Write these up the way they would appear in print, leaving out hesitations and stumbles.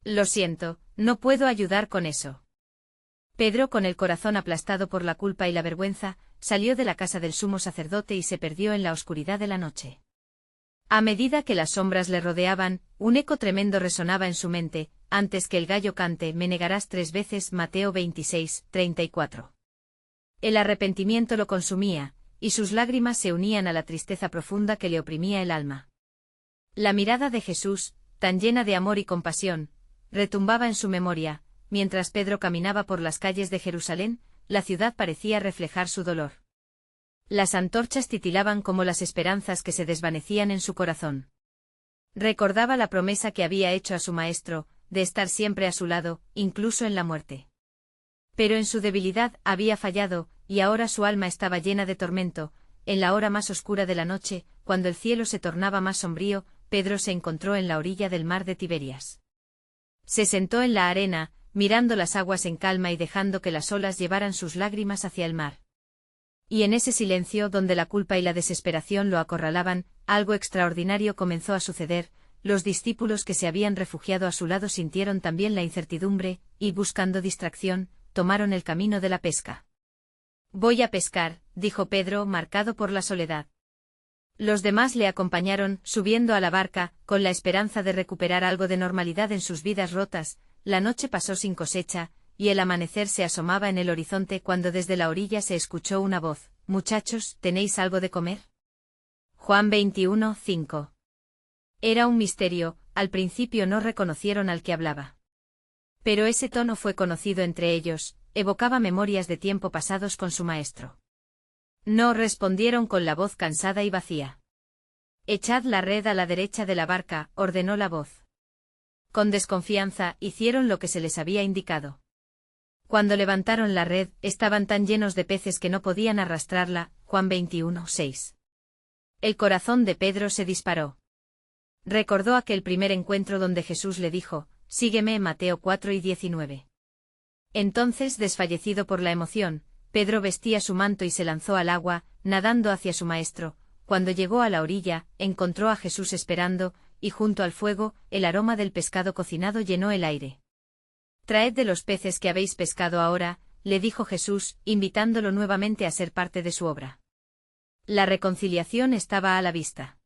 Lo siento, no puedo ayudar con eso. Pedro, con el corazón aplastado por la culpa y la vergüenza, salió de la casa del sumo sacerdote y se perdió en la oscuridad de la noche. A medida que las sombras le rodeaban, un eco tremendo resonaba en su mente: antes que el gallo cante, me negarás 3 veces. Mateo 26, 34. El arrepentimiento lo consumía, y sus lágrimas se unían a la tristeza profunda que le oprimía el alma. La mirada de Jesús, tan llena de amor y compasión, retumbaba en su memoria. Mientras Pedro caminaba por las calles de Jerusalén, la ciudad parecía reflejar su dolor. Las antorchas titilaban como las esperanzas que se desvanecían en su corazón. Recordaba la promesa que había hecho a su maestro, de estar siempre a su lado, incluso en la muerte. Pero en su debilidad había fallado, y ahora su alma estaba llena de tormento. En la hora más oscura de la noche, cuando el cielo se tornaba más sombrío, Pedro se encontró en la orilla del mar de Tiberias. Se sentó en la arena, mirando las aguas en calma y dejando que las olas llevaran sus lágrimas hacia el mar. Y en ese silencio donde la culpa y la desesperación lo acorralaban, algo extraordinario comenzó a suceder. Los discípulos que se habían refugiado a su lado sintieron también la incertidumbre, y buscando distracción, tomaron el camino de la pesca. Voy a pescar, dijo Pedro, marcado por la soledad. Los demás le acompañaron, subiendo a la barca, con la esperanza de recuperar algo de normalidad en sus vidas rotas. La noche pasó sin cosecha, y el amanecer se asomaba en el horizonte cuando desde la orilla se escuchó una voz: muchachos, ¿tenéis algo de comer? Juan 21, 5. Era un misterio, al principio no reconocieron al que hablaba. Pero ese tono fue conocido entre ellos, evocaba memorias de tiempo pasados con su maestro. No respondieron con la voz cansada y vacía. Echad la red a la derecha de la barca, ordenó la voz. Con desconfianza, hicieron lo que se les había indicado. Cuando levantaron la red, estaban tan llenos de peces que no podían arrastrarla. Juan 21, 6. El corazón de Pedro se disparó. Recordó aquel primer encuentro donde Jesús le dijo: sígueme. Mateo 4 y 19. Entonces, desfallecido por la emoción, Pedro vestía su manto y se lanzó al agua, nadando hacia su maestro. Cuando llegó a la orilla, encontró a Jesús esperando, y junto al fuego, el aroma del pescado cocinado llenó el aire. Traed de los peces que habéis pescado ahora, le dijo Jesús, invitándolo nuevamente a ser parte de su obra. La reconciliación estaba a la vista.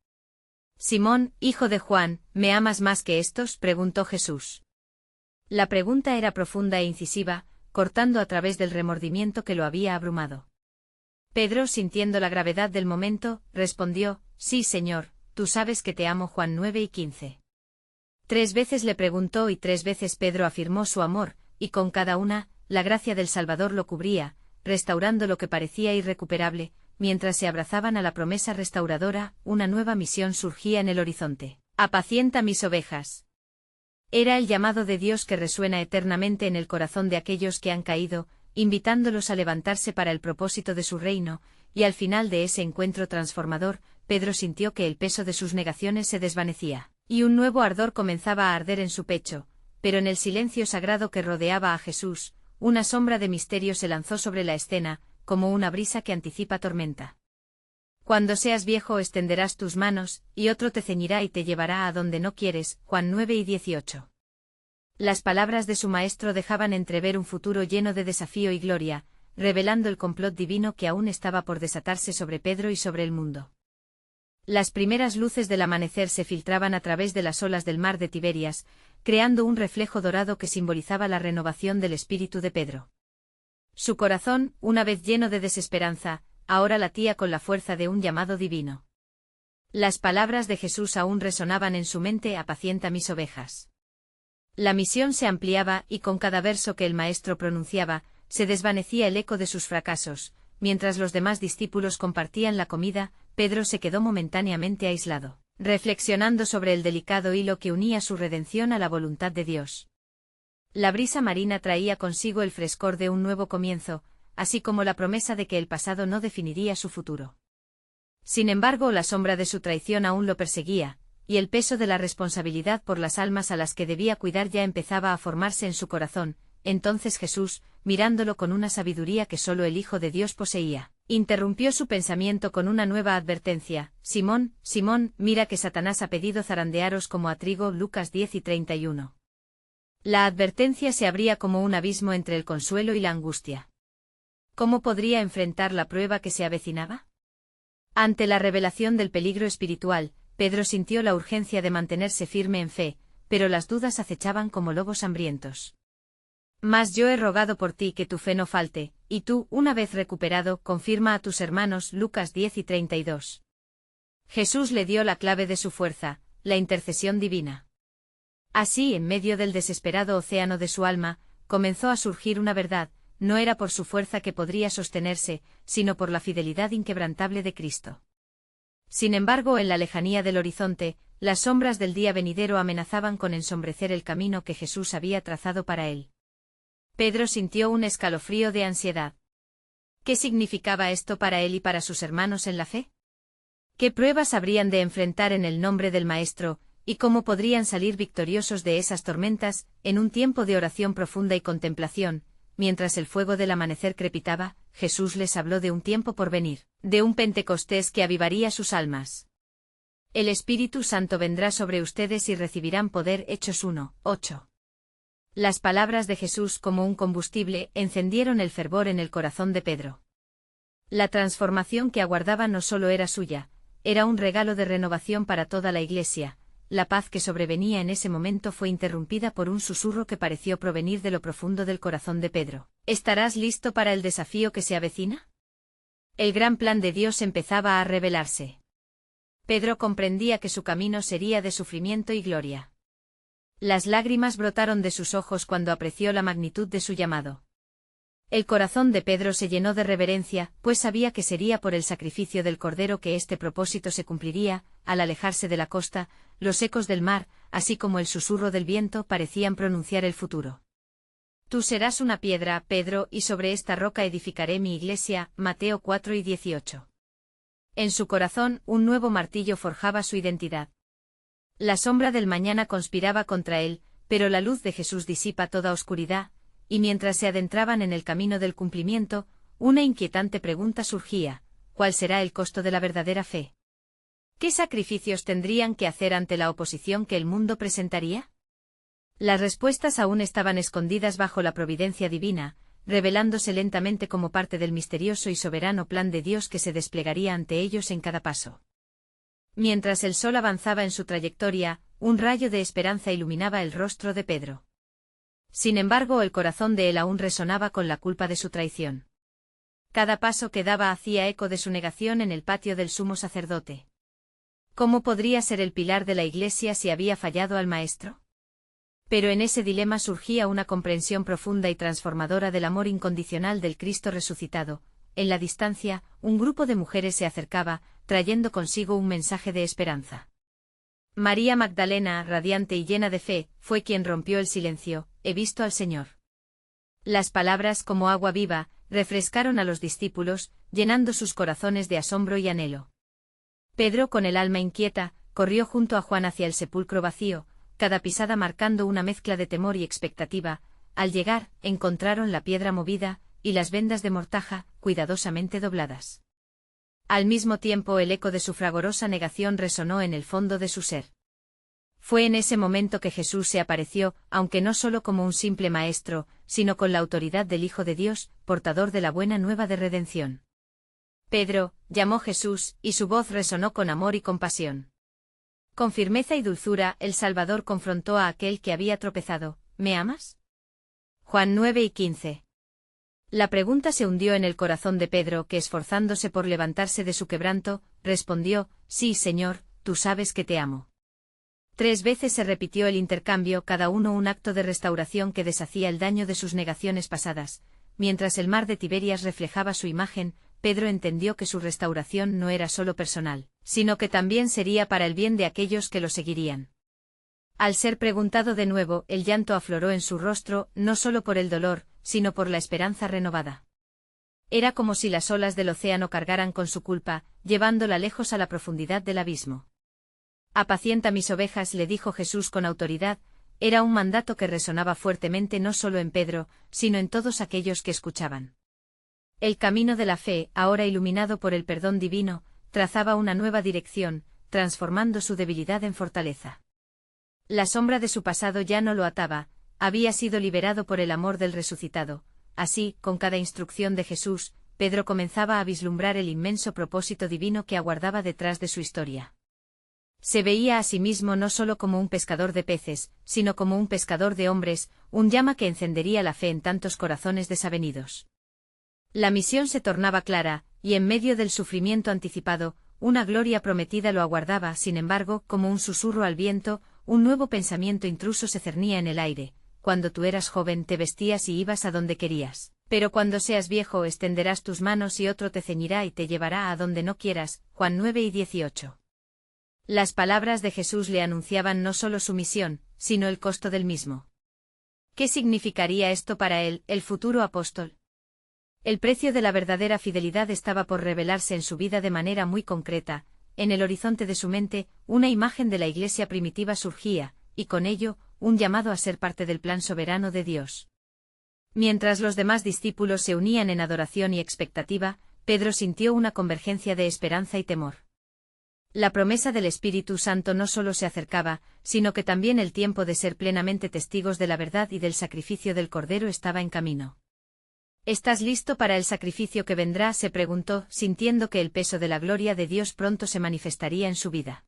Simón, hijo de Juan, ¿me amas más que estos?, preguntó Jesús. La pregunta era profunda e incisiva, cortando a través del remordimiento que lo había abrumado. Pedro, sintiendo la gravedad del momento, respondió: sí, Señor, tú sabes que te amo. Juan 9 y 15. 3 veces le preguntó y 3 veces Pedro afirmó su amor, y con cada una, la gracia del Salvador lo cubría, restaurando lo que parecía irrecuperable. Mientras se abrazaban a la promesa restauradora, una nueva misión surgía en el horizonte: apacienta mis ovejas. Era el llamado de Dios que resuena eternamente en el corazón de aquellos que han caído, invitándolos a levantarse para el propósito de su reino, y al final de ese encuentro transformador, Pedro sintió que el peso de sus negaciones se desvanecía, y un nuevo ardor comenzaba a arder en su pecho. Pero en el silencio sagrado que rodeaba a Jesús, una sombra de misterio se lanzó sobre la escena, como una brisa que anticipa tormenta. Cuando seas viejo extenderás tus manos, y otro te ceñirá y te llevará a donde no quieres. Juan 9 y 18. Las palabras de su maestro dejaban entrever un futuro lleno de desafío y gloria, revelando el complot divino que aún estaba por desatarse sobre Pedro y sobre el mundo. Las primeras luces del amanecer se filtraban a través de las olas del mar de Tiberias, creando un reflejo dorado que simbolizaba la renovación del espíritu de Pedro. Su corazón, una vez lleno de desesperanza, ahora latía con la fuerza de un llamado divino. Las palabras de Jesús aún resonaban en su mente: apacienta mis ovejas. La misión se ampliaba, y con cada verso que el maestro pronunciaba, se desvanecía el eco de sus fracasos. Mientras los demás discípulos compartían la comida, Pedro se quedó momentáneamente aislado, reflexionando sobre el delicado hilo que unía su redención a la voluntad de Dios. La brisa marina traía consigo el frescor de un nuevo comienzo, así como la promesa de que el pasado no definiría su futuro. Sin embargo, la sombra de su traición aún lo perseguía, y el peso de la responsabilidad por las almas a las que debía cuidar ya empezaba a formarse en su corazón. Entonces Jesús, mirándolo con una sabiduría que solo el Hijo de Dios poseía, interrumpió su pensamiento con una nueva advertencia: Simón, Simón, mira que Satanás ha pedido zarandearos como a trigo. Lucas 10 y 31. La advertencia se abría como un abismo entre el consuelo y la angustia. ¿Cómo podría enfrentar la prueba que se avecinaba? Ante la revelación del peligro espiritual, Pedro sintió la urgencia de mantenerse firme en fe, pero las dudas acechaban como lobos hambrientos. Mas yo he rogado por ti que tu fe no falte, y tú, una vez recuperado, confirma a tus hermanos. Lucas 10:32. Jesús le dio la clave de su fuerza, la intercesión divina. Así, en medio del desesperado océano de su alma, comenzó a surgir una verdad: no era por su fuerza que podría sostenerse, sino por la fidelidad inquebrantable de Cristo. Sin embargo, en la lejanía del horizonte, las sombras del día venidero amenazaban con ensombrecer el camino que Jesús había trazado para él. Pedro sintió un escalofrío de ansiedad. ¿Qué significaba esto para él y para sus hermanos en la fe? ¿Qué pruebas habrían de enfrentar en el nombre del Maestro, y cómo podrían salir victoriosos de esas tormentas, en un tiempo de oración profunda y contemplación? Mientras el fuego del amanecer crepitaba, Jesús les habló de un tiempo por venir, de un Pentecostés que avivaría sus almas. El Espíritu Santo vendrá sobre ustedes y recibirán poder. Hechos 1:8. Las palabras de Jesús, como un combustible, encendieron el fervor en el corazón de Pedro. La transformación que aguardaba no solo era suya, era un regalo de renovación para toda la Iglesia. La paz que sobrevenía en ese momento fue interrumpida por un susurro que pareció provenir de lo profundo del corazón de Pedro. ¿Estarás listo para el desafío que se avecina? El gran plan de Dios empezaba a revelarse. Pedro comprendía que su camino sería de sufrimiento y gloria. Las lágrimas brotaron de sus ojos cuando apreció la magnitud de su llamado. El corazón de Pedro se llenó de reverencia, pues sabía que sería por el sacrificio del Cordero que este propósito se cumpliría. Al alejarse de la costa, los ecos del mar, así como el susurro del viento, parecían pronunciar el futuro. Tú serás una piedra, Pedro, y sobre esta roca edificaré mi iglesia. Mateo 4:18. En su corazón, un nuevo martillo forjaba su identidad. La sombra del mañana conspiraba contra él, pero la luz de Jesús disipa toda oscuridad, y mientras se adentraban en el camino del cumplimiento, una inquietante pregunta surgía: ¿cuál será el costo de la verdadera fe? ¿Qué sacrificios tendrían que hacer ante la oposición que el mundo presentaría? Las respuestas aún estaban escondidas bajo la providencia divina, revelándose lentamente como parte del misterioso y soberano plan de Dios que se desplegaría ante ellos en cada paso. Mientras el sol avanzaba en su trayectoria, un rayo de esperanza iluminaba el rostro de Pedro. Sin embargo, el corazón de él aún resonaba con la culpa de su traición. Cada paso que daba hacía eco de su negación en el patio del sumo sacerdote. ¿Cómo podría ser el pilar de la Iglesia si había fallado al Maestro? Pero en ese dilema surgía una comprensión profunda y transformadora del amor incondicional del Cristo resucitado. En la distancia, un grupo de mujeres se acercaba, trayendo consigo un mensaje de esperanza. María Magdalena, radiante y llena de fe, fue quien rompió el silencio: he visto al Señor. Las palabras, como agua viva, refrescaron a los discípulos, llenando sus corazones de asombro y anhelo. Pedro, con el alma inquieta, corrió junto a Juan hacia el sepulcro vacío, cada pisada marcando una mezcla de temor y expectativa. Al llegar, encontraron la piedra movida, y las vendas de mortaja, cuidadosamente dobladas. Al mismo tiempo, el eco de su fragorosa negación resonó en el fondo de su ser. Fue en ese momento que Jesús se apareció, aunque no solo como un simple maestro, sino con la autoridad del Hijo de Dios, portador de la buena nueva de redención. Pedro, llamó Jesús, y su voz resonó con amor y compasión. Con firmeza y dulzura, el Salvador confrontó a aquel que había tropezado: ¿me amas? Juan 9:15. La pregunta se hundió en el corazón de Pedro, que, esforzándose por levantarse de su quebranto, respondió: sí, Señor, tú sabes que te amo. 3 veces se repitió el intercambio, cada uno un acto de restauración que deshacía el daño de sus negaciones pasadas. Mientras el mar de Tiberias reflejaba su imagen, Pedro entendió que su restauración no era solo personal, sino que también sería para el bien de aquellos que lo seguirían. Al ser preguntado de nuevo, el llanto afloró en su rostro, no solo por el dolor, sino por la esperanza renovada. Era como si las olas del océano cargaran con su culpa, llevándola lejos a la profundidad del abismo. Apacienta mis ovejas, le dijo Jesús con autoridad. Era un mandato que resonaba fuertemente no solo en Pedro, sino en todos aquellos que escuchaban. El camino de la fe, ahora iluminado por el perdón divino, trazaba una nueva dirección, transformando su debilidad en fortaleza. La sombra de su pasado ya no lo ataba, había sido liberado por el amor del resucitado. Así, con cada instrucción de Jesús, Pedro comenzaba a vislumbrar el inmenso propósito divino que aguardaba detrás de su historia. Se veía a sí mismo no solo como un pescador de peces, sino como un pescador de hombres, un llama que encendería la fe en tantos corazones desavenidos. La misión se tornaba clara, y en medio del sufrimiento anticipado, una gloria prometida lo aguardaba. Sin embargo, como un susurro al viento, un nuevo pensamiento intruso se cernía en el aire. Cuando tú eras joven te vestías y ibas a donde querías, pero cuando seas viejo extenderás tus manos y otro te ceñirá y te llevará a donde no quieras. Juan 9:18. Las palabras de Jesús le anunciaban no solo su misión, sino el costo del mismo. ¿Qué significaría esto para él, el futuro apóstol? El precio de la verdadera fidelidad estaba por revelarse en su vida de manera muy concreta. En el horizonte de su mente, una imagen de la Iglesia primitiva surgía, y con ello, un llamado a ser parte del plan soberano de Dios. Mientras los demás discípulos se unían en adoración y expectativa, Pedro sintió una convergencia de esperanza y temor. La promesa del Espíritu Santo no solo se acercaba, sino que también el tiempo de ser plenamente testigos de la verdad y del sacrificio del Cordero estaba en camino. ¿Estás listo para el sacrificio que vendrá?, se preguntó, sintiendo que el peso de la gloria de Dios pronto se manifestaría en su vida.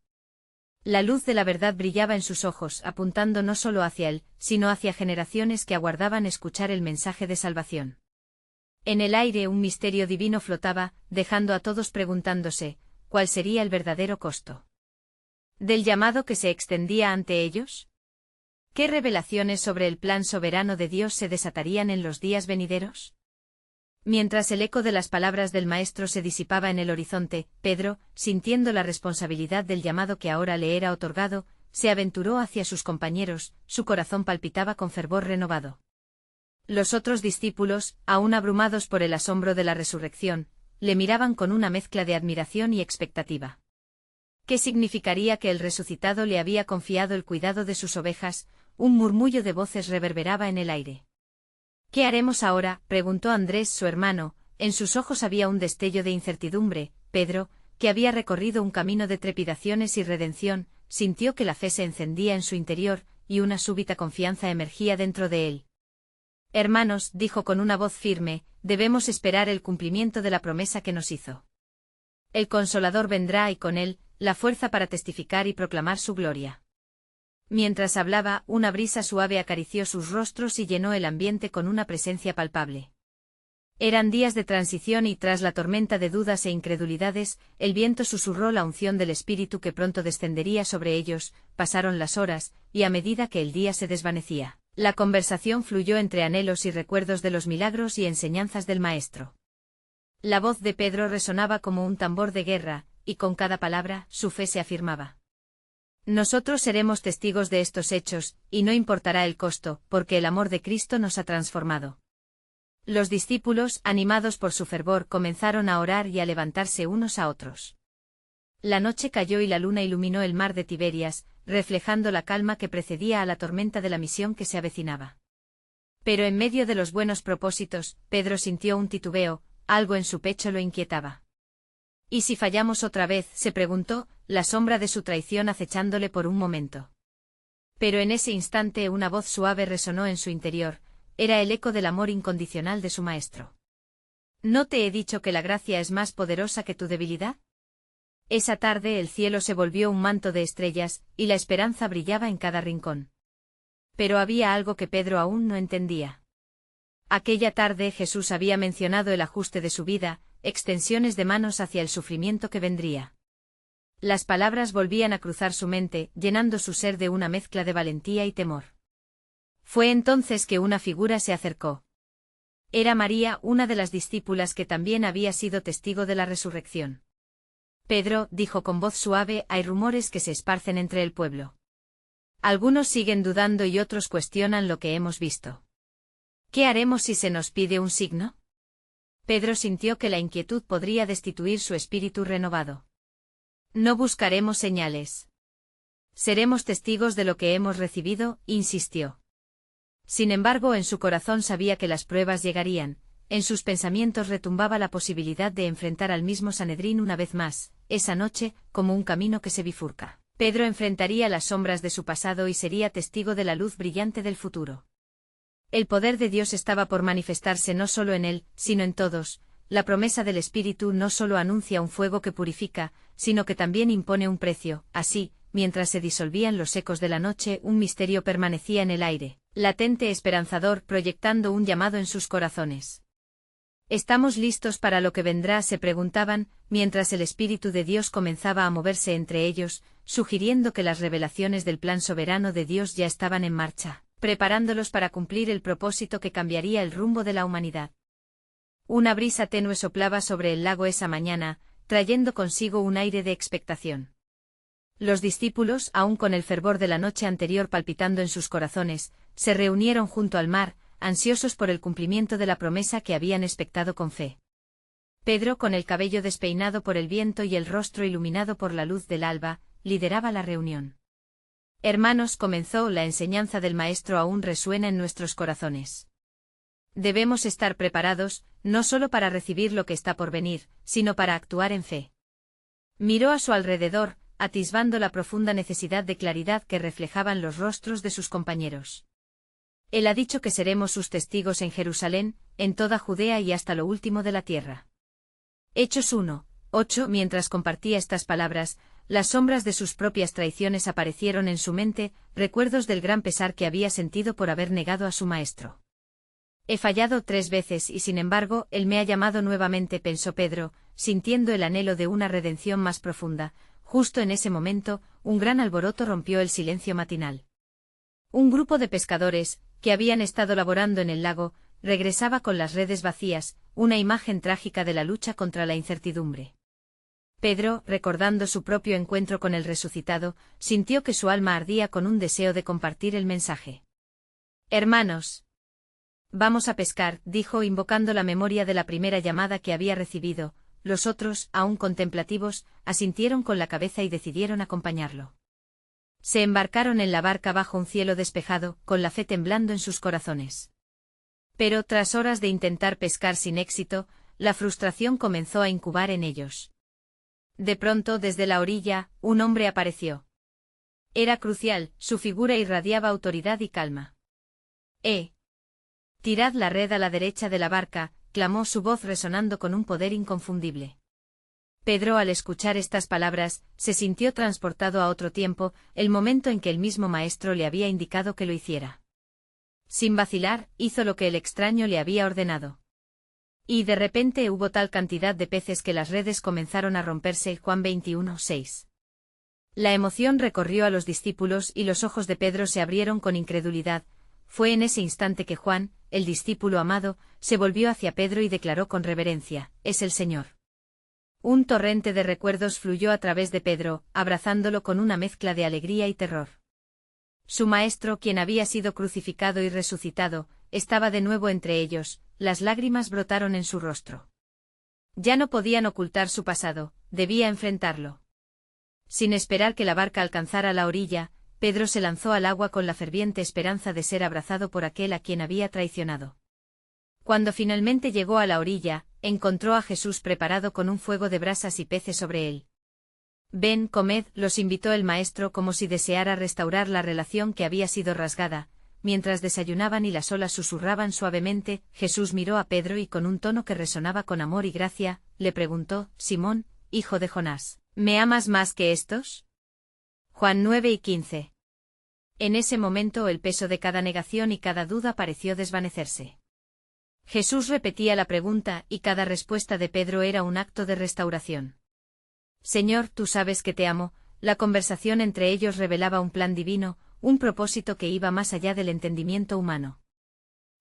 La luz de la verdad brillaba en sus ojos, apuntando no solo hacia él, sino hacia generaciones que aguardaban escuchar el mensaje de salvación. En el aire un misterio divino flotaba, dejando a todos preguntándose, ¿cuál sería el verdadero costo del llamado que se extendía ante ellos? ¿Qué revelaciones sobre el plan soberano de Dios se desatarían en los días venideros? Mientras el eco de las palabras del Maestro se disipaba en el horizonte, Pedro, sintiendo la responsabilidad del llamado que ahora le era otorgado, se aventuró hacia sus compañeros. Su corazón palpitaba con fervor renovado. Los otros discípulos, aún abrumados por el asombro de la resurrección, le miraban con una mezcla de admiración y expectativa. ¿Qué significaría que el resucitado le había confiado el cuidado de sus ovejas? Un murmullo de voces reverberaba en el aire. ¿Qué haremos ahora?, preguntó Andrés, su hermano. En sus ojos había un destello de incertidumbre. Pedro, que había recorrido un camino de trepidaciones y redención, sintió que la fe se encendía en su interior, y una súbita confianza emergía dentro de él. Hermanos, dijo con una voz firme, debemos esperar el cumplimiento de la promesa que nos hizo. El Consolador vendrá y con él, la fuerza para testificar y proclamar su gloria. Mientras hablaba, una brisa suave acarició sus rostros y llenó el ambiente con una presencia palpable. Eran días de transición y tras la tormenta de dudas e incredulidades, el viento susurró la unción del Espíritu que pronto descendería sobre ellos. Pasaron las horas, y a medida que el día se desvanecía, la conversación fluyó entre anhelos y recuerdos de los milagros y enseñanzas del Maestro. La voz de Pedro resonaba como un tambor de guerra, y con cada palabra, su fe se afirmaba. Nosotros seremos testigos de estos hechos, y no importará el costo, porque el amor de Cristo nos ha transformado. Los discípulos, animados por su fervor, comenzaron a orar y a levantarse unos a otros. La noche cayó y la luna iluminó el mar de Tiberias, reflejando la calma que precedía a la tormenta de la misión que se avecinaba. Pero en medio de los buenos propósitos, Pedro sintió un titubeo, algo en su pecho lo inquietaba. ¿Y si fallamos otra vez?, se preguntó, la sombra de su traición acechándole por un momento. Pero en ese instante una voz suave resonó en su interior, era el eco del amor incondicional de su Maestro. ¿No te he dicho que la gracia es más poderosa que tu debilidad? Esa tarde el cielo se volvió un manto de estrellas, y la esperanza brillaba en cada rincón. Pero había algo que Pedro aún no entendía. Aquella tarde Jesús había mencionado el ajuste de su vida, extensiones de manos hacia el sufrimiento que vendría. Las palabras volvían a cruzar su mente, llenando su ser de una mezcla de valentía y temor. Fue entonces que una figura se acercó. Era María, una de las discípulas que también había sido testigo de la resurrección. Pedro, dijo con voz suave, hay rumores que se esparcen entre el pueblo. Algunos siguen dudando y otros cuestionan lo que hemos visto. ¿Qué haremos si se nos pide un signo? Pedro sintió que la inquietud podría destituir su espíritu renovado. No buscaremos señales. Seremos testigos de lo que hemos recibido, insistió. Sin embargo, en su corazón sabía que las pruebas llegarían, en sus pensamientos retumbaba la posibilidad de enfrentar al mismo Sanedrín una vez más, esa noche, como un camino que se bifurca. Pedro enfrentaría las sombras de su pasado y sería testigo de la luz brillante del futuro. El poder de Dios estaba por manifestarse no solo en él, sino en todos. La promesa del Espíritu no solo anuncia un fuego que purifica, sino que también impone un precio. Así, mientras se disolvían los ecos de la noche, un misterio permanecía en el aire, latente, esperanzador, proyectando un llamado en sus corazones. ¿Estamos listos para lo que vendrá?, se preguntaban, mientras el Espíritu de Dios comenzaba a moverse entre ellos, sugiriendo que las revelaciones del plan soberano de Dios ya estaban en marcha, preparándolos para cumplir el propósito que cambiaría el rumbo de la humanidad. Una brisa tenue soplaba sobre el lago esa mañana, trayendo consigo un aire de expectación. Los discípulos, aún con el fervor de la noche anterior palpitando en sus corazones, se reunieron junto al mar, ansiosos por el cumplimiento de la promesa que habían expectado con fe. Pedro, con el cabello despeinado por el viento y el rostro iluminado por la luz del alba, lideraba la reunión. Hermanos, comenzó, la enseñanza del Maestro aún resuena en nuestros corazones. Debemos estar preparados, no solo para recibir lo que está por venir, sino para actuar en fe. Miró a su alrededor, atisbando la profunda necesidad de claridad que reflejaban los rostros de sus compañeros. Él ha dicho que seremos sus testigos en Jerusalén, en toda Judea y hasta lo último de la tierra. Hechos 1:8. Mientras compartía estas palabras, las sombras de sus propias traiciones aparecieron en su mente, recuerdos del gran pesar que había sentido por haber negado a su maestro. He fallado 3 veces y sin embargo, él me ha llamado nuevamente, pensó Pedro, sintiendo el anhelo de una redención más profunda. Justo en ese momento, un gran alboroto rompió el silencio matinal. Un grupo de pescadores, que habían estado laborando en el lago, regresaba con las redes vacías, una imagen trágica de la lucha contra la incertidumbre. Pedro, recordando su propio encuentro con el resucitado, sintió que su alma ardía con un deseo de compartir el mensaje. Hermanos, vamos a pescar, dijo, invocando la memoria de la primera llamada que había recibido. Los otros, aún contemplativos, asintieron con la cabeza y decidieron acompañarlo. Se embarcaron en la barca bajo un cielo despejado, con la fe temblando en sus corazones. Pero tras horas de intentar pescar sin éxito, la frustración comenzó a incubar en ellos. De pronto, desde la orilla, un hombre apareció. Era crucial, su figura irradiaba autoridad y calma. Tirad la red a la derecha de la barca, clamó su voz resonando con un poder inconfundible. Pedro, al escuchar estas palabras, se sintió transportado a otro tiempo, el momento en que el mismo maestro le había indicado que lo hiciera. Sin vacilar, hizo lo que el extraño le había ordenado. Y de repente hubo tal cantidad de peces que las redes comenzaron a romperse. Juan 21:6. La emoción recorrió a los discípulos y los ojos de Pedro se abrieron con incredulidad. Fue en ese instante que Juan, el discípulo amado, se volvió hacia Pedro y declaró con reverencia: «Es el Señor». Un torrente de recuerdos fluyó a través de Pedro, abrazándolo con una mezcla de alegría y terror. Su maestro, quien había sido crucificado y resucitado, estaba de nuevo entre ellos, las lágrimas brotaron en su rostro. Ya no podían ocultar su pasado, debía enfrentarlo. Sin esperar que la barca alcanzara la orilla, Pedro se lanzó al agua con la ferviente esperanza de ser abrazado por aquel a quien había traicionado. Cuando finalmente llegó a la orilla, encontró a Jesús preparado con un fuego de brasas y peces sobre él. «Ven, comed», los invitó el maestro como si deseara restaurar la relación que había sido rasgada. Mientras desayunaban y las olas susurraban suavemente, Jesús miró a Pedro y con un tono que resonaba con amor y gracia, le preguntó: «Simón, hijo de Jonás, ¿me amas más que estos?». Juan 9:15. En ese momento el peso de cada negación y cada duda pareció desvanecerse. Jesús repetía la pregunta y cada respuesta de Pedro era un acto de restauración. «Señor, tú sabes que te amo». La conversación entre ellos revelaba un plan divino, un propósito que iba más allá del entendimiento humano.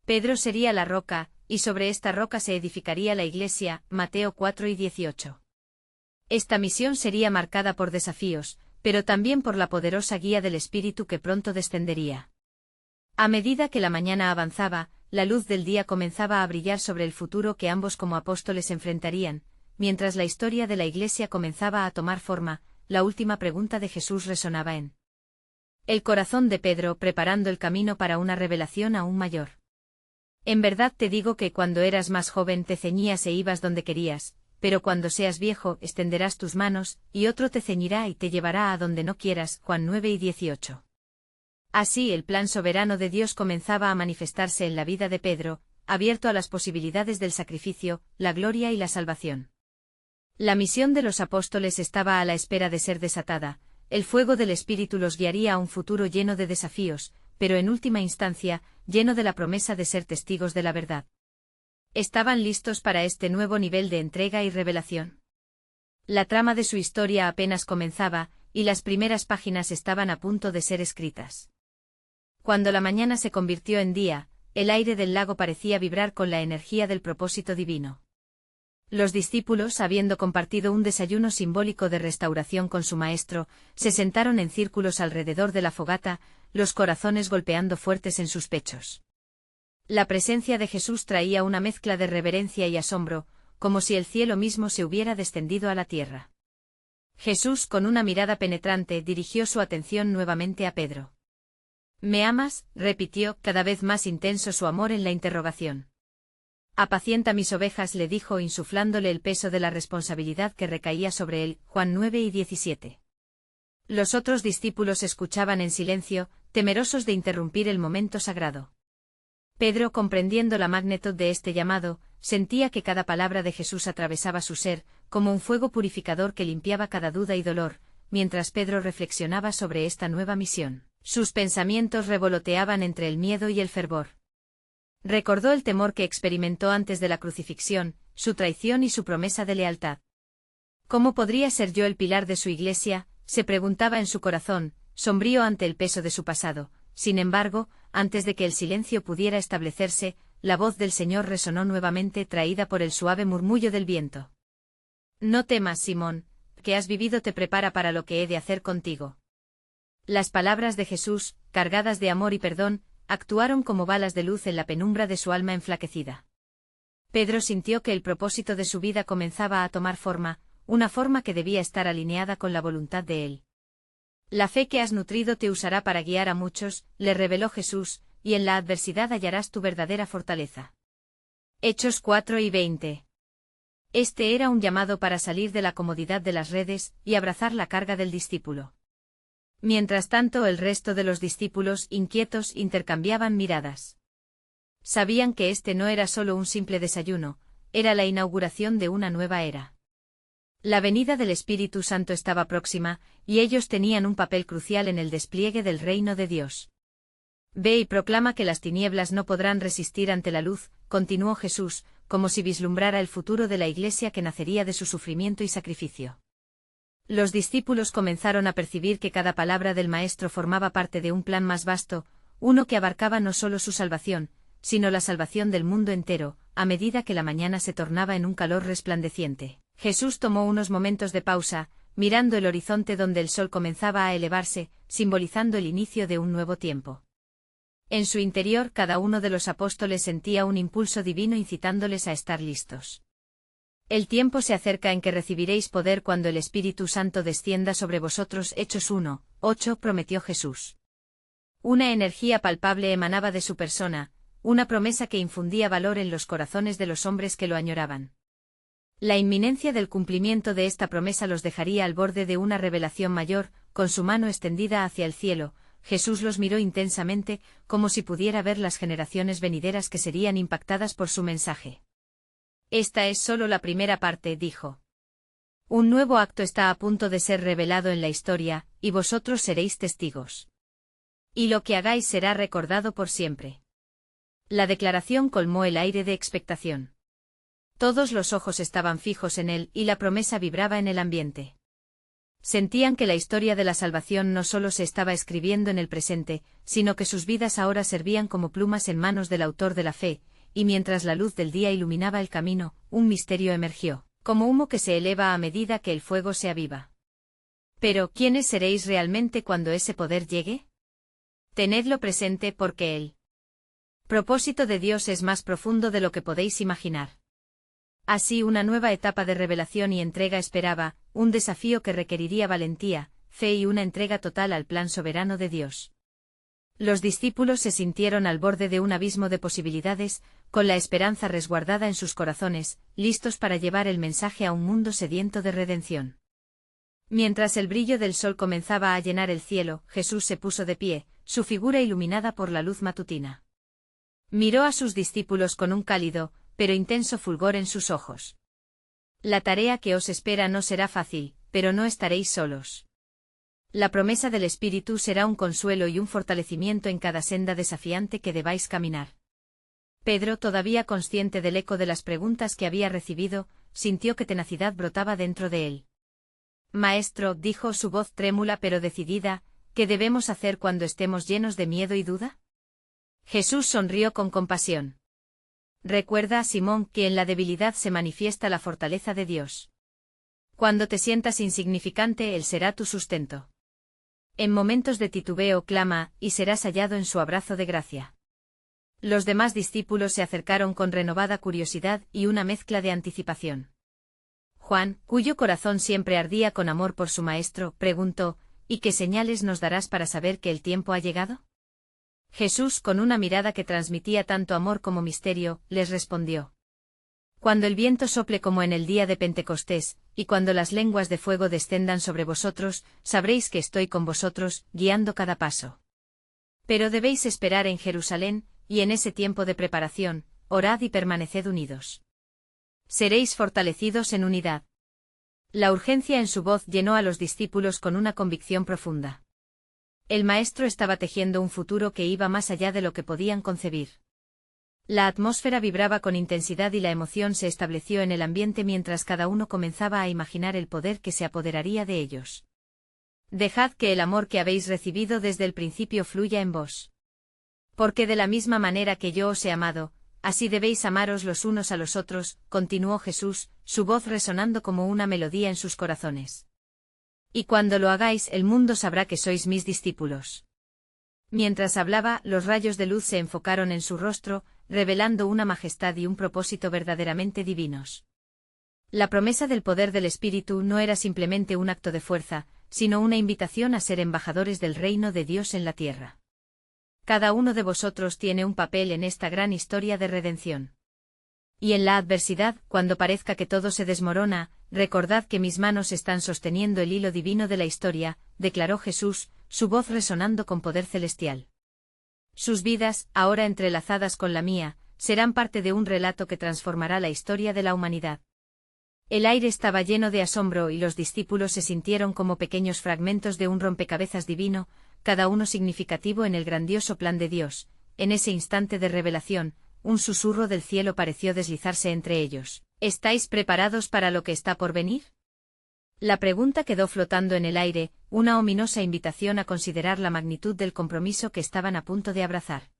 Pedro sería la roca, y sobre esta roca se edificaría la iglesia. Mateo 4:18. Esta misión sería marcada por desafíos, pero también por la poderosa guía del Espíritu que pronto descendería. A medida que la mañana avanzaba, la luz del día comenzaba a brillar sobre el futuro que ambos como apóstoles enfrentarían. Mientras la historia de la Iglesia comenzaba a tomar forma, la última pregunta de Jesús resonaba en el corazón de Pedro, preparando el camino para una revelación aún mayor. «En verdad te digo que cuando eras más joven te ceñías e ibas donde querías, pero cuando seas viejo extenderás tus manos, y otro te ceñirá y te llevará a donde no quieras». Juan 9:18. Así el plan soberano de Dios comenzaba a manifestarse en la vida de Pedro, abierto a las posibilidades del sacrificio, la gloria y la salvación. La misión de los apóstoles estaba a la espera de ser desatada, el fuego del Espíritu los guiaría a un futuro lleno de desafíos, pero en última instancia, lleno de la promesa de ser testigos de la verdad. ¿Estaban listos para este nuevo nivel de entrega y revelación? La trama de su historia apenas comenzaba, y las primeras páginas estaban a punto de ser escritas. Cuando la mañana se convirtió en día, el aire del lago parecía vibrar con la energía del propósito divino. Los discípulos, habiendo compartido un desayuno simbólico de restauración con su maestro, se sentaron en círculos alrededor de la fogata, los corazones golpeando fuertes en sus pechos. La presencia de Jesús traía una mezcla de reverencia y asombro, como si el cielo mismo se hubiera descendido a la tierra. Jesús, con una mirada penetrante, dirigió su atención nuevamente a Pedro. «¿Me amas?», repitió, cada vez más intenso su amor en la interrogación. «Apacienta mis ovejas», le dijo, insuflándole el peso de la responsabilidad que recaía sobre él. Juan 9 y 17. Los otros discípulos escuchaban en silencio, temerosos de interrumpir el momento sagrado. Pedro, comprendiendo la magnitud de este llamado, sentía que cada palabra de Jesús atravesaba su ser, como un fuego purificador que limpiaba cada duda y dolor. Mientras Pedro reflexionaba sobre esta nueva misión, sus pensamientos revoloteaban entre el miedo y el fervor. Recordó el temor que experimentó antes de la crucifixión, su traición y su promesa de lealtad. ¿Cómo podría ser yo el pilar de su iglesia?, se preguntaba en su corazón, sombrío ante el peso de su pasado. Sin embargo, antes de que el silencio pudiera establecerse, la voz del Señor resonó nuevamente, traída por el suave murmullo del viento. «No temas, Simón, que has vivido te prepara para lo que he de hacer contigo». Las palabras de Jesús, cargadas de amor y perdón, actuaron como balas de luz en la penumbra de su alma enflaquecida. Pedro sintió que el propósito de su vida comenzaba a tomar forma, una forma que debía estar alineada con la voluntad de Él. «La fe que has nutrido te usará para guiar a muchos», le reveló Jesús, «y en la adversidad hallarás tu verdadera fortaleza». Hechos 4 y 20. Este era un llamado para salir de la comodidad de las redes y abrazar la carga del discípulo. Mientras tanto, el resto de los discípulos, inquietos, intercambiaban miradas. Sabían que este no era solo un simple desayuno, era la inauguración de una nueva era. La venida del Espíritu Santo estaba próxima, y ellos tenían un papel crucial en el despliegue del reino de Dios. «Ve y proclama que las tinieblas no podrán resistir ante la luz», continuó Jesús, como si vislumbrara el futuro de la Iglesia que nacería de su sufrimiento y sacrificio. Los discípulos comenzaron a percibir que cada palabra del Maestro formaba parte de un plan más vasto, uno que abarcaba no solo su salvación, sino la salvación del mundo entero. A medida que la mañana se tornaba en un calor resplandeciente, Jesús tomó unos momentos de pausa, mirando el horizonte donde el sol comenzaba a elevarse, simbolizando el inicio de un nuevo tiempo. En su interior, cada uno de los apóstoles sentía un impulso divino incitándoles a estar listos. «El tiempo se acerca en que recibiréis poder cuando el Espíritu Santo descienda sobre vosotros». Hechos 1, 8, prometió Jesús. Una energía palpable emanaba de su persona, una promesa que infundía valor en los corazones de los hombres que lo añoraban. La inminencia del cumplimiento de esta promesa los dejaría al borde de una revelación mayor. Con su mano extendida hacia el cielo, Jesús los miró intensamente, como si pudiera ver las generaciones venideras que serían impactadas por su mensaje. «Esta es solo la primera parte», dijo. «Un nuevo acto está a punto de ser revelado en la historia, y vosotros seréis testigos. Y lo que hagáis será recordado por siempre». La declaración colmó el aire de expectación. Todos los ojos estaban fijos en él y la promesa vibraba en el ambiente. Sentían que la historia de la salvación no solo se estaba escribiendo en el presente, sino que sus vidas ahora servían como plumas en manos del autor de la fe, y mientras la luz del día iluminaba el camino, un misterio emergió, como humo que se eleva a medida que el fuego se aviva. «Pero, ¿quiénes seréis realmente cuando ese poder llegue? Tenedlo presente porque el propósito de Dios es más profundo de lo que podéis imaginar». Así una nueva etapa de revelación y entrega esperaba, un desafío que requeriría valentía, fe y una entrega total al plan soberano de Dios. Los discípulos se sintieron al borde de un abismo de posibilidades, con la esperanza resguardada en sus corazones, listos para llevar el mensaje a un mundo sediento de redención. Mientras el brillo del sol comenzaba a llenar el cielo, Jesús se puso de pie, su figura iluminada por la luz matutina. Miró a sus discípulos con un cálido, pero intenso fulgor en sus ojos. La tarea que os espera no será fácil, pero no estaréis solos. La promesa del Espíritu será un consuelo y un fortalecimiento en cada senda desafiante que debáis caminar. Pedro, todavía consciente del eco de las preguntas que había recibido, sintió que tenacidad brotaba dentro de él. Maestro, dijo su voz trémula pero decidida, ¿qué debemos hacer cuando estemos llenos de miedo y duda? Jesús sonrió con compasión. Recuerda, Simón, que en la debilidad se manifiesta la fortaleza de Dios. Cuando te sientas insignificante, Él será tu sustento. En momentos de titubeo clama, y serás hallado en su abrazo de gracia. Los demás discípulos se acercaron con renovada curiosidad y una mezcla de anticipación. Juan, cuyo corazón siempre ardía con amor por su maestro, preguntó, ¿y qué señales nos darás para saber que el tiempo ha llegado? Jesús, con una mirada que transmitía tanto amor como misterio, les respondió. Cuando el viento sople como en el día de Pentecostés, y cuando las lenguas de fuego descendan sobre vosotros, sabréis que estoy con vosotros, guiando cada paso. Pero debéis esperar en Jerusalén, y en ese tiempo de preparación, orad y permaneced unidos. Seréis fortalecidos en unidad. La urgencia en su voz llenó a los discípulos con una convicción profunda. El Maestro estaba tejiendo un futuro que iba más allá de lo que podían concebir. La atmósfera vibraba con intensidad y la emoción se estableció en el ambiente mientras cada uno comenzaba a imaginar el poder que se apoderaría de ellos. Dejad que el amor que habéis recibido desde el principio fluya en vos. Porque de la misma manera que yo os he amado, así debéis amaros los unos a los otros, continuó Jesús, su voz resonando como una melodía en sus corazones. Y cuando lo hagáis, el mundo sabrá que sois mis discípulos. Mientras hablaba, los rayos de luz se enfocaron en su rostro, revelando una majestad y un propósito verdaderamente divinos. La promesa del poder del Espíritu no era simplemente un acto de fuerza, sino una invitación a ser embajadores del reino de Dios en la tierra. Cada uno de vosotros tiene un papel en esta gran historia de redención. Y en la adversidad, cuando parezca que todo se desmorona, recordad que mis manos están sosteniendo el hilo divino de la historia, declaró Jesús, su voz resonando con poder celestial. Sus vidas, ahora entrelazadas con la mía, serán parte de un relato que transformará la historia de la humanidad. El aire estaba lleno de asombro y los discípulos se sintieron como pequeños fragmentos de un rompecabezas divino, cada uno significativo en el grandioso plan de Dios. En ese instante de revelación, un susurro del cielo pareció deslizarse entre ellos. ¿Estáis preparados para lo que está por venir? La pregunta quedó flotando en el aire, una ominosa invitación a considerar la magnitud del compromiso que estaban a punto de abrazar.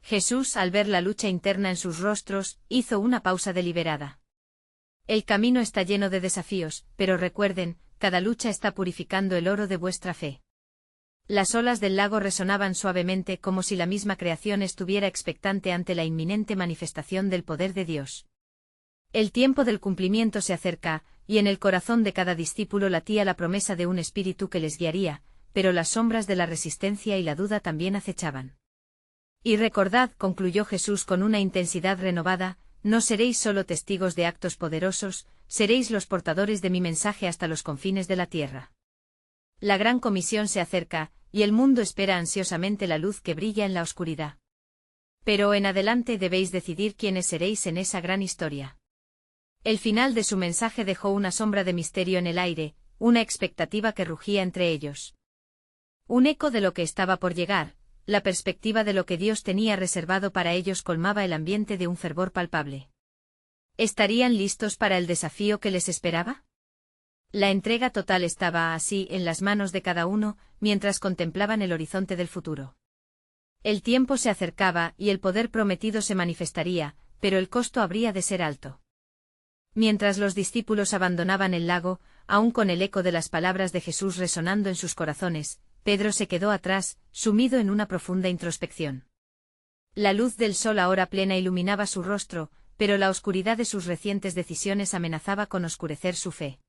Jesús, al ver la lucha interna en sus rostros, hizo una pausa deliberada. El camino está lleno de desafíos, pero recuerden, cada lucha está purificando el oro de vuestra fe. Las olas del lago resonaban suavemente como si la misma creación estuviera expectante ante la inminente manifestación del poder de Dios. El tiempo del cumplimiento se acerca, y en el corazón de cada discípulo latía la promesa de un espíritu que les guiaría, pero las sombras de la resistencia y la duda también acechaban. Y recordad, concluyó Jesús con una intensidad renovada, no seréis solo testigos de actos poderosos, seréis los portadores de mi mensaje hasta los confines de la tierra. La gran comisión se acerca, y el mundo espera ansiosamente la luz que brilla en la oscuridad. Pero en adelante debéis decidir quiénes seréis en esa gran historia. El final de su mensaje dejó una sombra de misterio en el aire, una expectativa que rugía entre ellos. Un eco de lo que estaba por llegar, la perspectiva de lo que Dios tenía reservado para ellos colmaba el ambiente de un fervor palpable. ¿Estarían listos para el desafío que les esperaba? La entrega total estaba así en las manos de cada uno, mientras contemplaban el horizonte del futuro. El tiempo se acercaba y el poder prometido se manifestaría, pero el costo habría de ser alto. Mientras los discípulos abandonaban el lago, aún con el eco de las palabras de Jesús resonando en sus corazones, Pedro se quedó atrás, sumido en una profunda introspección. La luz del sol ahora plena iluminaba su rostro, pero la oscuridad de sus recientes decisiones amenazaba con oscurecer su fe.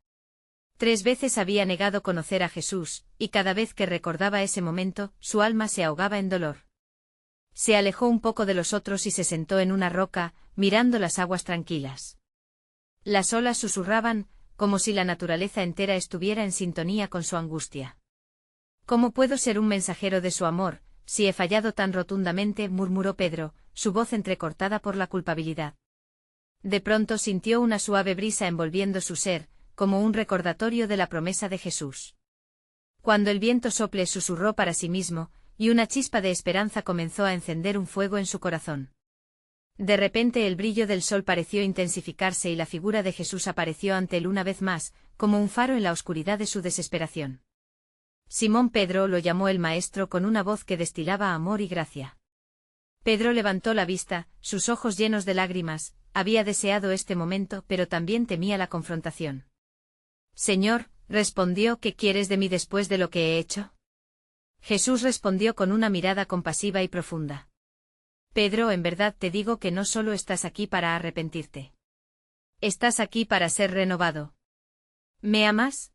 3 veces había negado conocer a Jesús, y cada vez que recordaba ese momento, su alma se ahogaba en dolor. Se alejó un poco de los otros y se sentó en una roca, mirando las aguas tranquilas. Las olas susurraban, como si la naturaleza entera estuviera en sintonía con su angustia. ¿Cómo puedo ser un mensajero de su amor, si he fallado tan rotundamente?, murmuró Pedro, su voz entrecortada por la culpabilidad. De pronto sintió una suave brisa envolviendo su ser, como un recordatorio de la promesa de Jesús. Cuando el viento sople, susurró para sí mismo, y una chispa de esperanza comenzó a encender un fuego en su corazón. De repente el brillo del sol pareció intensificarse y la figura de Jesús apareció ante él una vez más, como un faro en la oscuridad de su desesperación. Simón Pedro, lo llamó el maestro con una voz que destilaba amor y gracia. Pedro levantó la vista, sus ojos llenos de lágrimas. Había deseado este momento, pero también temía la confrontación. Señor, respondió, ¿qué quieres de mí después de lo que he hecho? Jesús respondió con una mirada compasiva y profunda. Pedro, en verdad te digo que no solo estás aquí para arrepentirte. Estás aquí para ser renovado. ¿Me amas?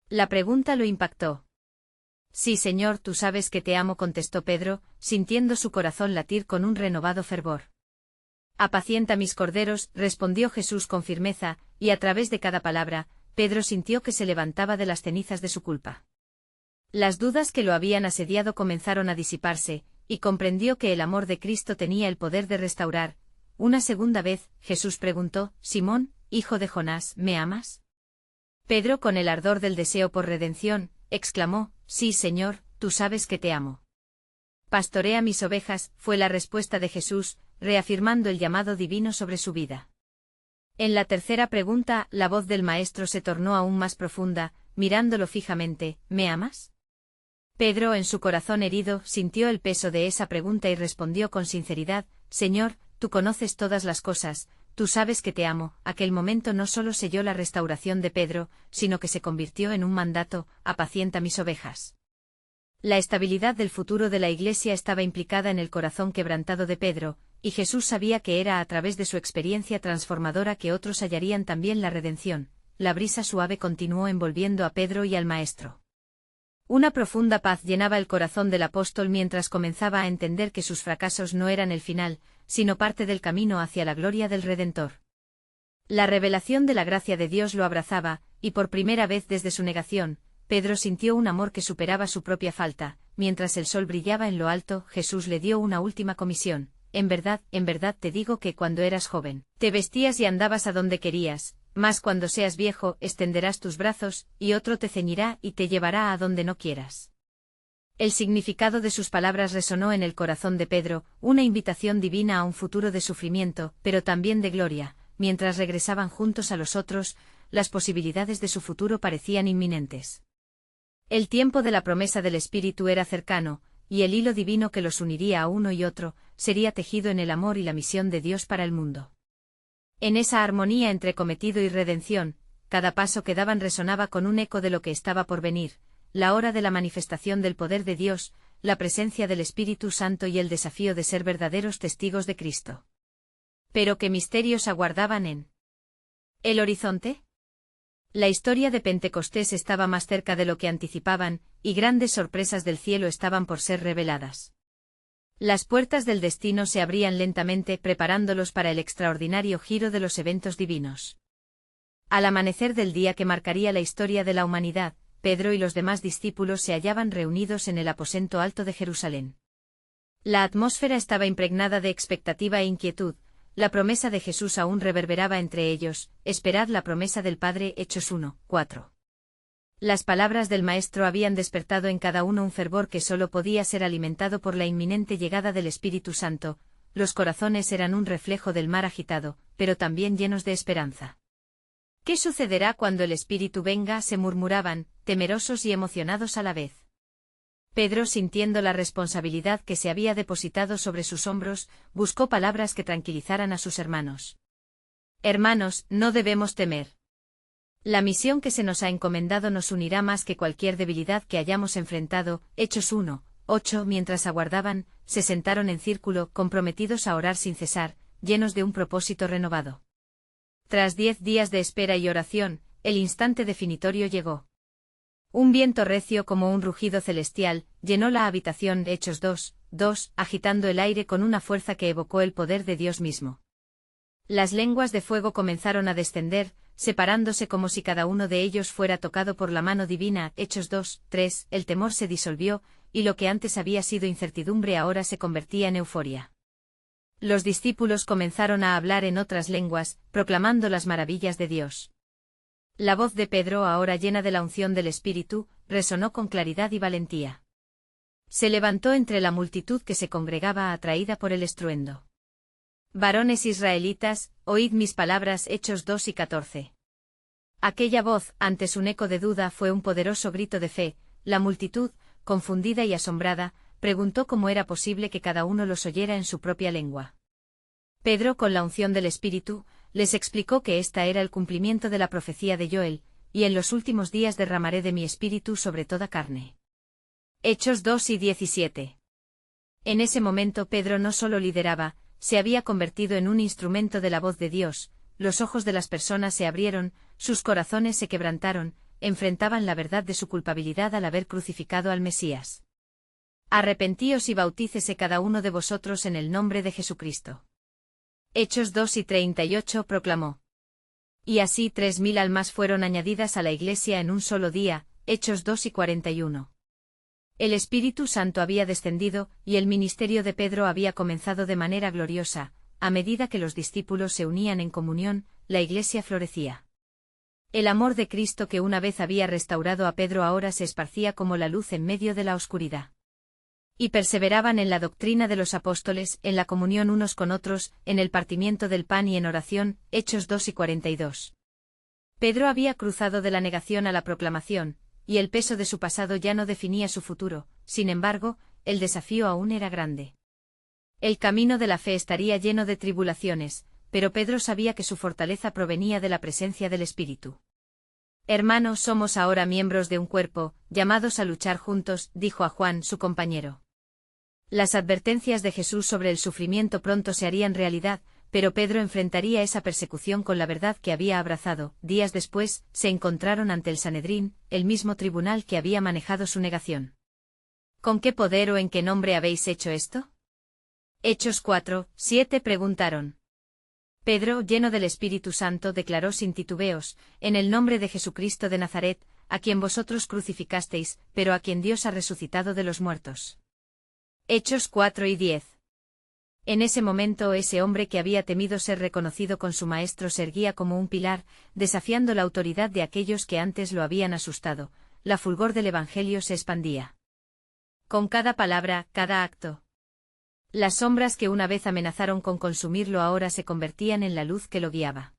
La pregunta lo impactó. Sí, Señor, tú sabes que te amo, contestó Pedro, sintiendo su corazón latir con un renovado fervor. Apacienta mis corderos, respondió Jesús con firmeza, y a través de cada palabra, Pedro sintió que se levantaba de las cenizas de su culpa. Las dudas que lo habían asediado comenzaron a disiparse, y comprendió que el amor de Cristo tenía el poder de restaurar. Una segunda vez, Jesús preguntó, Simón, hijo de Jonás, ¿me amas? Pedro, con el ardor del deseo por redención, exclamó, sí, Señor, tú sabes que te amo. Pastorea mis ovejas, fue la respuesta de Jesús, reafirmando el llamado divino sobre su vida. En la tercera pregunta, la voz del maestro se tornó aún más profunda, mirándolo fijamente, ¿me amas? Pedro, en su corazón herido, sintió el peso de esa pregunta y respondió con sinceridad, Señor, tú conoces todas las cosas, tú sabes que te amo. Aquel momento no solo selló la restauración de Pedro, sino que se convirtió en un mandato, apacienta mis ovejas. La estabilidad del futuro de la Iglesia estaba implicada en el corazón quebrantado de Pedro, y Jesús sabía que era a través de su experiencia transformadora que otros hallarían también la redención. La brisa suave continuó envolviendo a Pedro y al Maestro. Una profunda paz llenaba el corazón del apóstol mientras comenzaba a entender que sus fracasos no eran el final, sino parte del camino hacia la gloria del Redentor. La revelación de la gracia de Dios lo abrazaba, y por primera vez desde su negación, Pedro sintió un amor que superaba su propia falta. Mientras el sol brillaba en lo alto, Jesús le dio una última comisión. En verdad te digo que cuando eras joven, te vestías y andabas a donde querías, mas cuando seas viejo, extenderás tus brazos, y otro te ceñirá y te llevará a donde no quieras. El significado de sus palabras resonó en el corazón de Pedro, una invitación divina a un futuro de sufrimiento, pero también de gloria. Mientras regresaban juntos a los otros, las posibilidades de su futuro parecían inminentes. El tiempo de la promesa del Espíritu era cercano, y el hilo divino que los uniría a uno y otro, sería tejido en el amor y la misión de Dios para el mundo. En esa armonía entre cometido y redención, cada paso que daban resonaba con un eco de lo que estaba por venir, la hora de la manifestación del poder de Dios, la presencia del Espíritu Santo y el desafío de ser verdaderos testigos de Cristo. Pero ¿qué misterios aguardaban en el horizonte? La historia de Pentecostés estaba más cerca de lo que anticipaban, y grandes sorpresas del cielo estaban por ser reveladas. Las puertas del destino se abrían lentamente, preparándolos para el extraordinario giro de los eventos divinos. Al amanecer del día que marcaría la historia de la humanidad, Pedro y los demás discípulos se hallaban reunidos en el aposento alto de Jerusalén. La atmósfera estaba impregnada de expectativa e inquietud. La promesa de Jesús aún reverberaba entre ellos, esperad la promesa del Padre. Hechos 1:4. Las palabras del Maestro habían despertado en cada uno un fervor que solo podía ser alimentado por la inminente llegada del Espíritu Santo. Los corazones eran un reflejo del mar agitado, pero también llenos de esperanza. ¿Qué sucederá cuando el Espíritu venga?, se murmuraban, temerosos y emocionados a la vez. Pedro, sintiendo la responsabilidad que se había depositado sobre sus hombros, buscó palabras que tranquilizaran a sus hermanos. Hermanos, no debemos temer. La misión que se nos ha encomendado nos unirá más que cualquier debilidad que hayamos enfrentado. Hechos 1:8. Mientras aguardaban, se sentaron en círculo, comprometidos a orar sin cesar, llenos de un propósito renovado. Tras 10 días de espera y oración, el instante definitorio llegó. Un viento recio como un rugido celestial llenó la habitación. Hechos 2:2, agitando el aire con una fuerza que evocó el poder de Dios mismo. Las lenguas de fuego comenzaron a descender, separándose como si cada uno de ellos fuera tocado por la mano divina. Hechos 2:3. El temor se disolvió, y lo que antes había sido incertidumbre ahora se convertía en euforia. Los discípulos comenzaron a hablar en otras lenguas, proclamando las maravillas de Dios. La voz de Pedro, ahora llena de la unción del Espíritu, resonó con claridad y valentía. Se levantó entre la multitud que se congregaba atraída por el estruendo. Varones israelitas, oíd mis palabras. Hechos 2:14. Aquella voz, antes un eco de duda, fue un poderoso grito de fe. La multitud, confundida y asombrada, preguntó cómo era posible que cada uno los oyera en su propia lengua. Pedro, con la unción del Espíritu, les explicó que esta era el cumplimiento de la profecía de Joel, y en los últimos días derramaré de mi Espíritu sobre toda carne. Hechos 2:17. En ese momento Pedro no solo lideraba, se había convertido en un instrumento de la voz de Dios. Los ojos de las personas se abrieron, sus corazones se quebrantaron, enfrentaban la verdad de su culpabilidad al haber crucificado al Mesías. Arrepentíos y bautícese cada uno de vosotros en el nombre de Jesucristo. Hechos 2:38 proclamó. Y así 3.000 almas fueron añadidas a la Iglesia en un solo día. Hechos 2:41. El Espíritu Santo había descendido, y el ministerio de Pedro había comenzado de manera gloriosa. A medida que los discípulos se unían en comunión, la Iglesia florecía. El amor de Cristo que una vez había restaurado a Pedro ahora se esparcía como la luz en medio de la oscuridad. Y perseveraban en la doctrina de los apóstoles, en la comunión unos con otros, en el partimiento del pan y en oración. Hechos 2:42. Pedro había cruzado de la negación a la proclamación, y el peso de su pasado ya no definía su futuro. Sin embargo, el desafío aún era grande. El camino de la fe estaría lleno de tribulaciones, pero Pedro sabía que su fortaleza provenía de la presencia del Espíritu. Hermanos, somos ahora miembros de un cuerpo, llamados a luchar juntos, dijo a Juan, su compañero. Las advertencias de Jesús sobre el sufrimiento pronto se harían realidad, pero Pedro enfrentaría esa persecución con la verdad que había abrazado. Días después, se encontraron ante el Sanedrín, el mismo tribunal que había manejado su negación. ¿Con qué poder o en qué nombre habéis hecho esto? Hechos 4:7 preguntaron. Pedro, lleno del Espíritu Santo, declaró sin titubeos, en el nombre de Jesucristo de Nazaret, a quien vosotros crucificasteis, pero a quien Dios ha resucitado de los muertos. Hechos 4:10. En ese momento ese hombre que había temido ser reconocido con su maestro se erguía como un pilar, desafiando la autoridad de aquellos que antes lo habían asustado. La fulgor del Evangelio se expandía. Con cada palabra, cada acto. Las sombras que una vez amenazaron con consumirlo ahora se convertían en la luz que lo guiaba.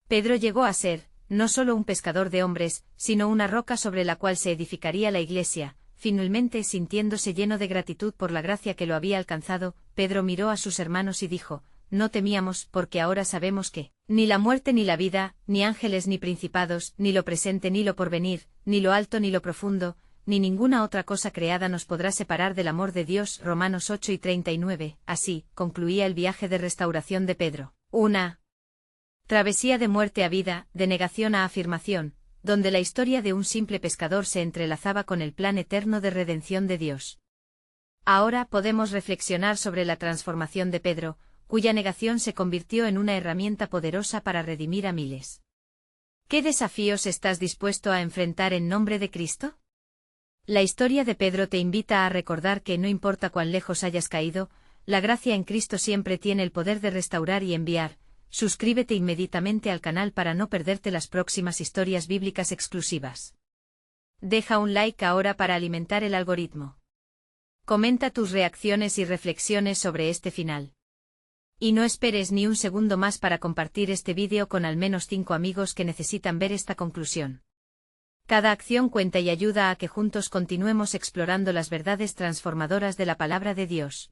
Pedro llegó a ser, no solo un pescador de hombres, sino una roca sobre la cual se edificaría la Iglesia. Finalmente, sintiéndose lleno de gratitud por la gracia que lo había alcanzado, Pedro miró a sus hermanos y dijo, no temíamos, porque ahora sabemos que, ni la muerte ni la vida, ni ángeles ni principados, ni lo presente ni lo porvenir, ni lo alto ni lo profundo, ni ninguna otra cosa creada nos podrá separar del amor de Dios. Romanos 8:39. Así, concluía el viaje de restauración de Pedro. Una travesía de muerte a vida, de negación a afirmación, donde la historia de un simple pescador se entrelazaba con el plan eterno de redención de Dios. Ahora podemos reflexionar sobre la transformación de Pedro, cuya negación se convirtió en una herramienta poderosa para redimir a miles. ¿Qué desafíos estás dispuesto a enfrentar en nombre de Cristo? La historia de Pedro te invita a recordar que no importa cuán lejos hayas caído, la gracia en Cristo siempre tiene el poder de restaurar y enviar. Suscríbete inmediatamente al canal para no perderte las próximas historias bíblicas exclusivas. Deja un like ahora para alimentar el algoritmo. Comenta tus reacciones y reflexiones sobre este final. Y no esperes ni un segundo más para compartir este vídeo con al menos 5 amigos que necesitan ver esta conclusión. Cada acción cuenta y ayuda a que juntos continuemos explorando las verdades transformadoras de la palabra de Dios.